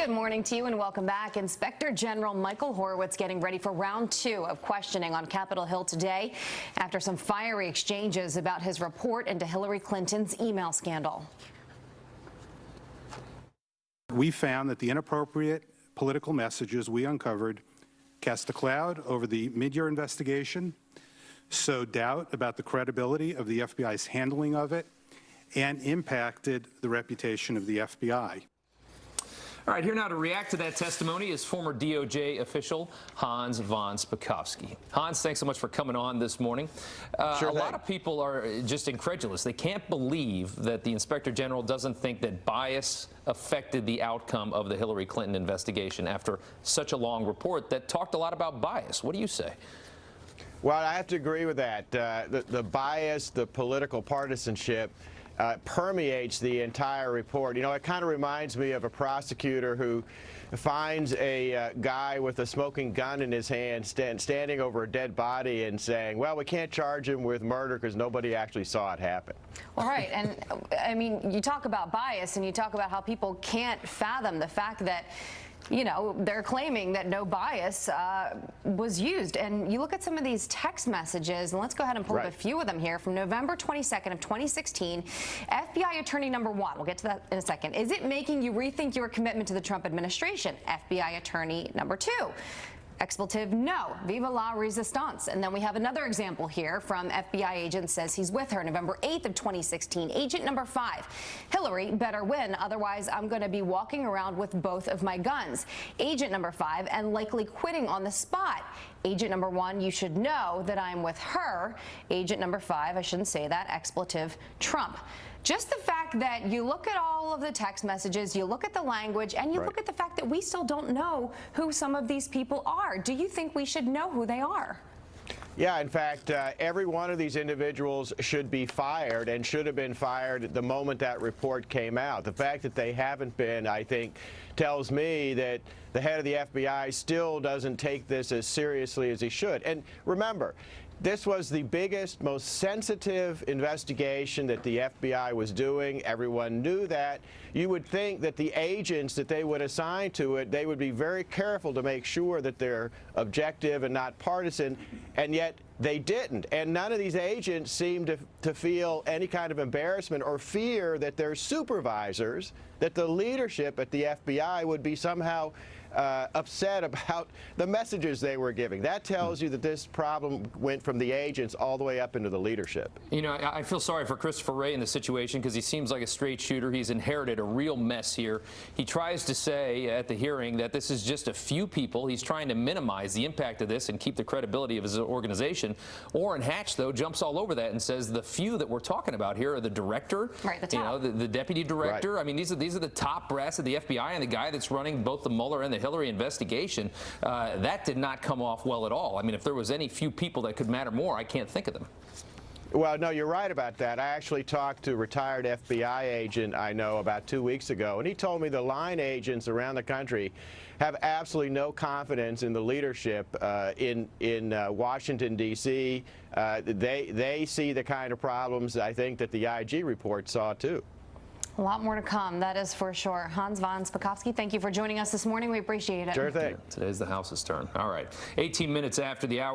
Good morning to you and welcome back. Inspector General Michael Horowitz getting ready for round 2 of questioning on Capitol Hill today after some fiery exchanges about his report into Hillary Clinton's email scandal. We found that the inappropriate political messages we uncovered cast a cloud over the mid-year investigation, sowed doubt about the credibility of the FBI's handling of it, and impacted the reputation of the FBI. All right, here now to react to that testimony is former DOJ official Hans von Spakovsky. Hans, thanks so much for coming on this morning. A lot of people are just incredulous. They can't believe that the Inspector General doesn't think that bias affected the outcome of the Hillary Clinton investigation after such a long report that talked a lot about bias. What do you say? Well, I have to agree with that. The bias, the political partisanship, permeates the entire report. You know, it kind of reminds me of a prosecutor who finds a guy with a smoking gun in his hand standing over a dead body and saying, well, we can't charge him with murder because nobody actually saw it happen. Well, right. And I mean, you talk about bias and you talk about how people can't fathom the fact that, you know, they're claiming that no bias was used. And you look at some of these text messages, and let's go ahead and pull up a few of them here from November 22nd of 2016. FBI Attorney number 1, we'll get to that in a second. Is it making you rethink your commitment to the Trump administration? FBI Attorney number 2. Expletive, no. Viva la resistance. And then we have another example here from FBI agent says he's with her November 8th of 2016. Agent number 5, Hillary better win, otherwise I'm going to be walking around with both of my guns. Agent number 5, and likely quitting on the spot. Agent number 1, you should know that I'm with her. Agent number 5, I shouldn't say that, expletive, Trump. Just the fact that you look at all of the text messages, you look at the language, and you look at the fact that we still don't know who some of these people are. Do you think we should know who they are? Yeah, in fact, every one of these individuals should be fired and should have been fired the moment that report came out. The fact that they haven't been, I think, tells me that the head of the FBI still doesn't take this as seriously as he should. And remember, this was the biggest, most sensitive investigation that the FBI was doing. Everyone knew that. You would think that the agents that they would assign to it, they would be very careful to make sure that they're objective and not partisan, and yet they didn't. And none of these agents seemed to feel any kind of embarrassment or fear that their supervisors, that the leadership at the FBI would be somehow upset about the messages they were giving. That tells you that this problem went from the agents all the way up into the leadership. You know, I feel sorry for Christopher Wray in the situation because he seems like a straight shooter. He's inherited a real mess here. He tries to say at the hearing that this is just a few people. He's trying to minimize the impact of this and keep the credibility of his organization. Orrin Hatch, though, jumps all over that and says the few that we're talking about here are the director, the top. You know, the deputy director. I mean, these are the top brass of the FBI and the guy that's running both the Mueller and the Hillary investigation. That did not come off well at all. I mean, if there was any few people that could matter more, I can't think of them. Well, no, you're right about that. I actually talked to a retired FBI agent I know about 2 weeks ago, and he told me the line agents around the country have absolutely no confidence in the leadership in Washington, D.C. They see the kind of problems, I think, that the IG report saw, too. A lot more to come, that is for sure. Hans von Spakovsky, thank you for joining us this morning. We appreciate it. Sure thing. Today's the House's turn. All right. 18 minutes after the hour.